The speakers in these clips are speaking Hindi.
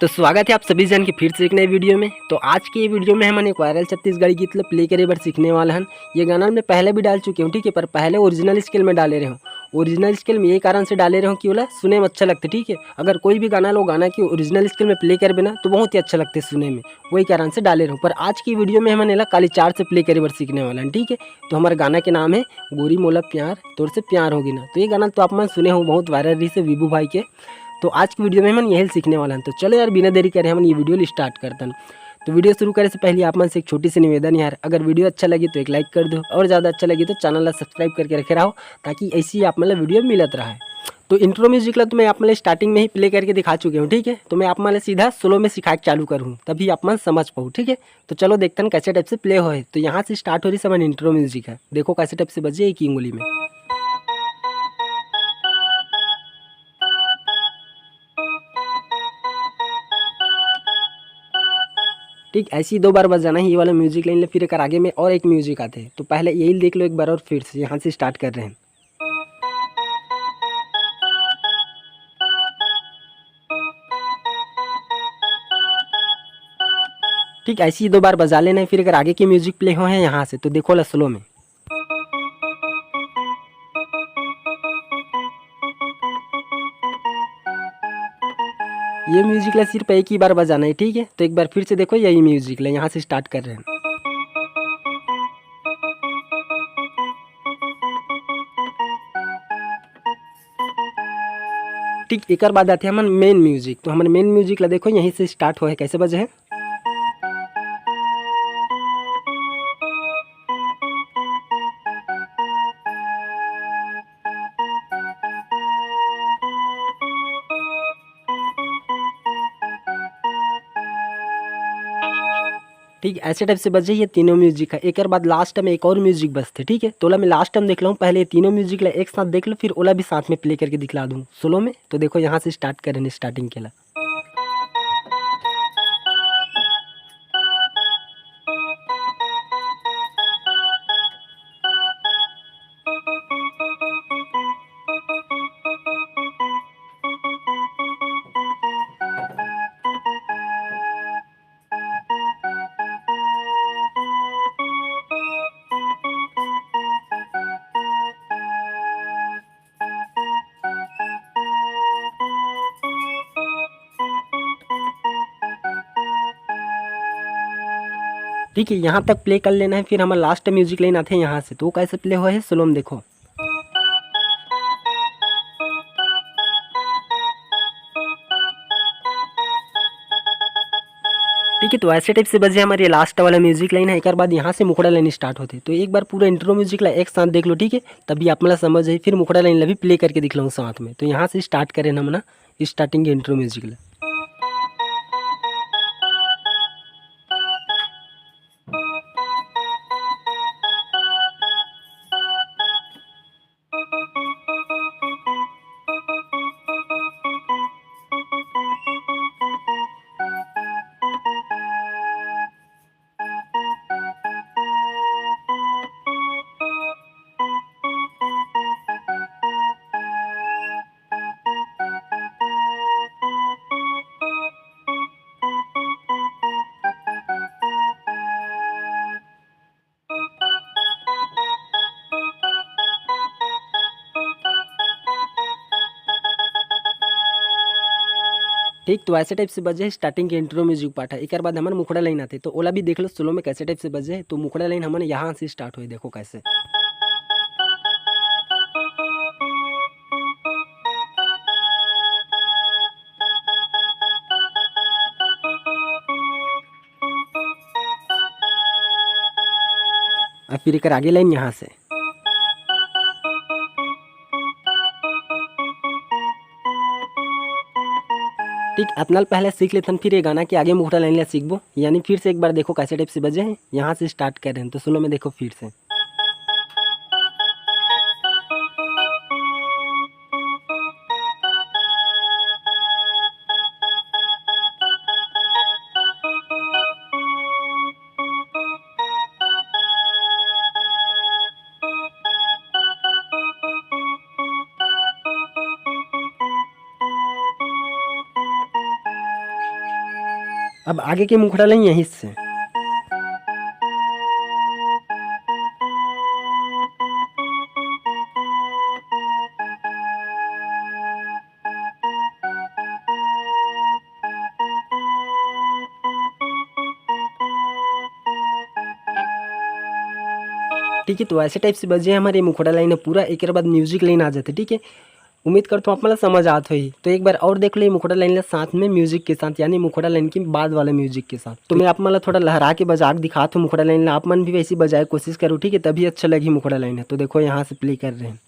तो स्वागत है आप सभी जन की फिर से एक नए वीडियो में। तो आज की ये वीडियो में हम एक वायरल छत्तीसगढ़ी गीत प्ले करे बर सीखने वाला हन। ये गाना मैं पहले भी डाल चुके हूँ, ठीक है, पर पहले ओरिजिनल स्केल में डाले रहे हूँ। ओरिजिनल स्केल में यही कारण से डाले रहे हूँ कि बोला सुने में अच्छा लगता, ठीक है। अगर कोई भी गाना लो गाना की ओरिजिनल स्केल में प्ले कर बिना तो बहुत ही अच्छा लगता है सुने में, वही कारण से डाले रहे हूँ। पर आज की वीडियो में हमने खाली 4 से प्ले करे बर सीखने वाला है, ठीक है। तो हमारे गाना के नाम है गोरी मोला प्यार तोर से प्यार होगी ना। तो ये गाना तो आप मन सुने हो, बहुत वायरल रही से विभू भाई के। तो आज की वीडियो में हम यही सीखने वाला हैं। तो चलो यार बिना देरी करे हम ये वीडियो स्टार्ट करते हैं। तो वीडियो शुरू करने से पहले आप मन से एक छोटी सी निवेदन यार, अगर वीडियो अच्छा लगी तो एक लाइक कर दो, और ज़्यादा अच्छा लगी तो चैनल ला सब्सक्राइब करके रखे रहो, ताकि ऐसी आप मतलब वीडियो मिलत रहा है। तो इंट्रो म्यूजिक ला तो मैं आप मतलब स्टार्टिंग में ही प्ले करके दिखा चुके हूँ, ठीक है। तो मैं आप मतलब सीधा स्लो में सिखा के चालू करूँ, तभी आप मन समझ पाऊँ, ठीक है। तो चलो देखते हैं कैसे टाइप से प्ले हो है। तो यहाँ से स्टार्ट हो रही समय इंट्रो म्यूजिक है, देखो कैसे टाइप से बजे एक ही उंगली में। ठीक ऐसे ही 2 बार बजाना है ये वाला म्यूजिक लाइन ले, फिर एक आगे में और एक म्यूजिक आते हैं। तो पहले यही देख लो एक बार, और फिर से यहाँ से स्टार्ट कर रहे हैं। ठीक ऐसे ही 2 बार बजा लेना है, फिर अगर आगे के म्यूजिक प्ले हो है यहाँ से तो देखो ला स्लो में। ये म्यूजिक ला सिर्फ एक ही बार बजाना है, ठीक है। तो एक बार फिर से देखो यही म्यूजिक ला यहाँ से स्टार्ट कर रहे हैं। ठीक एक बाद आते हैं हम मेन म्यूजिक। तो हमारे मेन म्यूजिक ला देखो यहीं से स्टार्ट हो है, कैसे बजे है। ठीक ऐसे टाइप से बजे ये तीनों म्यूजिक है। एक बाद लास्ट में एक और म्यूजिक बजते, ठीक है। तो ओला मैं लास्ट टाइम देख लूँ, पहले ये तीनों म्यूजिक ला एक साथ देख लो, फिर ओला भी साथ में प्ले करके दिखला दूँ सोलो में। तो देखो यहाँ से स्टार्ट करें स्टार्टिंग के ला। ठीक है यहाँ तक प्ले कर लेना है, फिर हमारा लास्ट म्यूजिक लाइन आते हैं यहाँ से। तो वो कैसे प्ले हुआ है स्लो में देखो। ठीक है तो ऐसे टाइप से बजे हमारे लास्ट वाला म्यूजिक लाइन है। एक बाद यहाँ से मुखड़ा लाइन स्टार्ट होते। तो एक बार पूरा इंट्रो म्यूजिक ला एक साथ देख लो, ठीक है, तभी आप मतलब समझ जाए। फिर मुखड़ा लाइन ला भी प्ले करके दिखलाऊँ साथ में। तो यहाँ से स्टार्ट करें हम ना स्टार्टिंग के इंट्रो म्यूजिक ला। ठीक तो ऐसे टाइप से बजे स्टार्टिंग के इंट्रो म्यूजिक पार्ट है। एक बाद हमारे मुखड़ा लाइन आते। तो ओला भी देख लो स्लो में कैसे टाइप से बजे। तो मुखड़ा लाइन हमारे यहाँ से स्टार्ट हुई, देखो कैसे। और फिर एक आगे लाइन यहाँ से। ठीक अपना पहले सीख लेते हैं, फिर ये गाना के आगे मुखड़ा लाइन ला सीखबो। यानी फिर से एक बार देखो कैसे टाइप से बजे हैं, यहाँ से स्टार्ट कर रहे हैं। तो स्लो में देखो फिर से। अब आगे की मुखड़ा लाइन यहीं से। ठीक है, तो ऐसे टाइप से बजे हमारे मुखड़ा लाइन पूरा, एक बाद म्यूजिक लाइन आ जाते। ठीक है, उम्मीद करता हूँ आप मला समझ आत होई। तो एक बार और देख लो ये मुखड़ा लाइन साथ में म्यूजिक के साथ, यानी मुखड़ा लाइन के बाद वाले म्यूजिक के साथ। तो मैं आप मला थोड़ा लहरा के बजा के दिखाता हूँ मुखड़ा लाइन, आप मन भी वैसी बजाए कोशिश करो। ठीक है, तभी अच्छा लगी मुखड़ा लाइन है। तो देखो यहाँ से प्ले कर रहे हैं।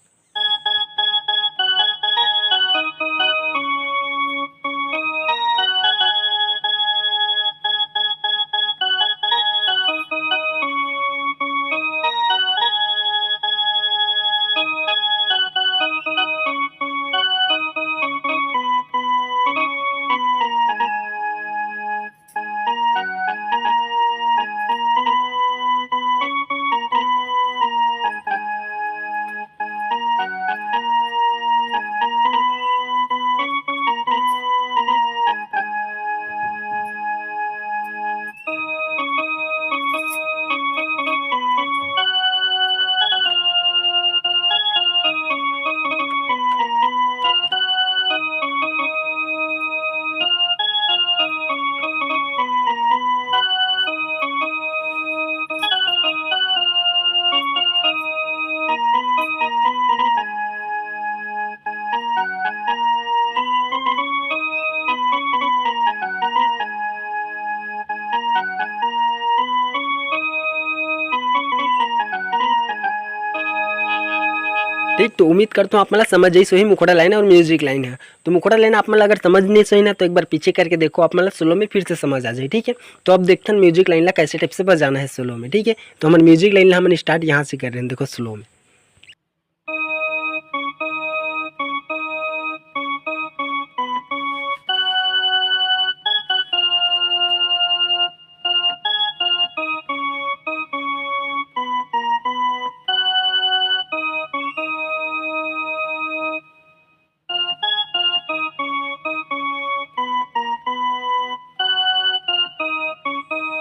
ठीक, तो उम्मीद करता हूँ आप मला समझ जाइए। सही मुखड़ा लाइन है और म्यूजिक लाइन है। तो मुखड़ा लाइन आप मला अगर समझ नहीं सही ना, तो एक बार पीछे करके देखो, आप मला स्लो में फिर से समझ आ जाए। ठीक है, तो अब देखते हैं म्यूजिक लाइन ला कैसे टाइप से बजाना है स्लो में। ठीक है, तो हमारे म्यूजिक लाइन ला हम स्टार्ट यहाँ से कर रहे हैं। देखो स्लो में।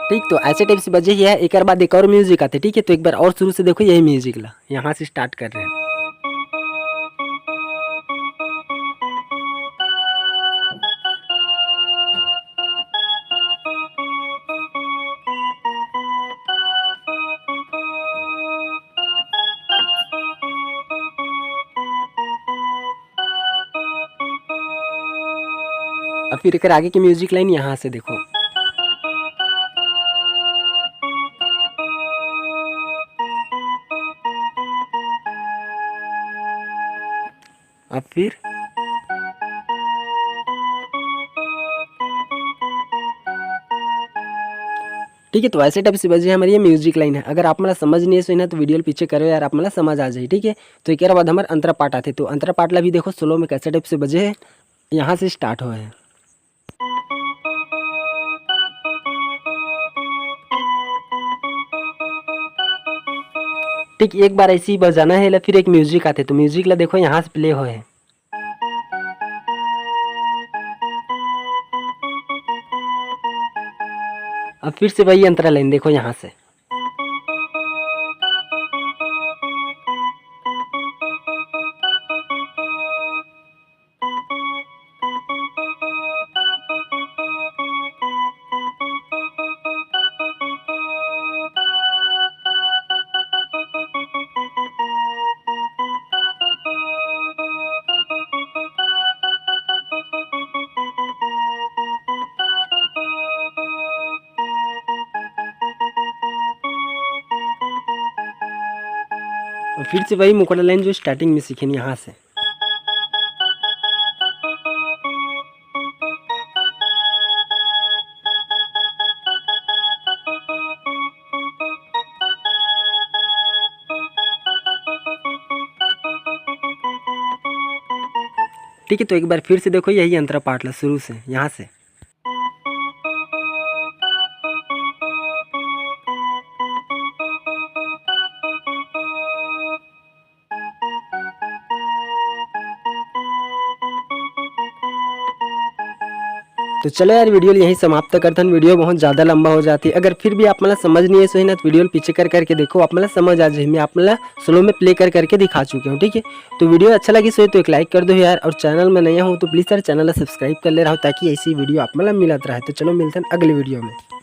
ठीक, तो ऐसे टाइप से बजे ही है। एक बाद एक और म्यूजिक आते। ठीक है, तो एक बार और शुरू से देखो यही म्यूजिक ला, यहाँ से स्टार्ट कर रहे हैं। अब फिर एक आगे की म्यूजिक लाइन यहाँ से देखो। अब फिर ठीक है, तो ऐसे टाइप से बजे हमारी ये म्यूजिक लाइन है। अगर आप मला समझ नहीं है ना, तो वीडियो पीछे करो यार, आप मला समझ आ जाए। ठीक है, तो एक बाद हमारे अंतरा पार्ट आते। तो अंतरा पार्ट ला भी देखो स्लो में कैसे टाइप से बजे है, यहाँ से स्टार्ट हुए हैं। ठीक, एक बार ऐसे ही बजाना है, फिर एक म्यूजिक आते। तो म्यूजिक ला देखो यहाँ से प्ले हुए हैं। अब फिर से वही अंतरा लाइन देखो यहाँ से। और फिर से वही मुकड़ा लाइन जो स्टार्टिंग में सीखे यहाँ से। ठीक है, तो एक बार फिर से देखो यही अंतरा पार्ट ला शुरू से यहाँ से। तो चलो यार वीडियो यहीं समाप्त करते हैं। वीडियो बहुत ज़्यादा लंबा हो जाती है। अगर फिर भी आप मतलब समझ नहीं है सही ना तो वीडियो पीछे करके देखो, आप मतलब समझ आ जाए। मैं आप मतलब स्लो में प्ले करके दिखा चुके हूँ, ठीक है। तो वीडियो अच्छा लगी सो तो एक लाइक कर दो यार, और चैनल में नया हूँ तो प्लीज़ यार चैनल सब्सक्राइब कर ले रहा हूँ ताकि ऐसी वीडियो आप मतलब मिलत रहे। तो चलो मिलते हैं अगली वीडियो में।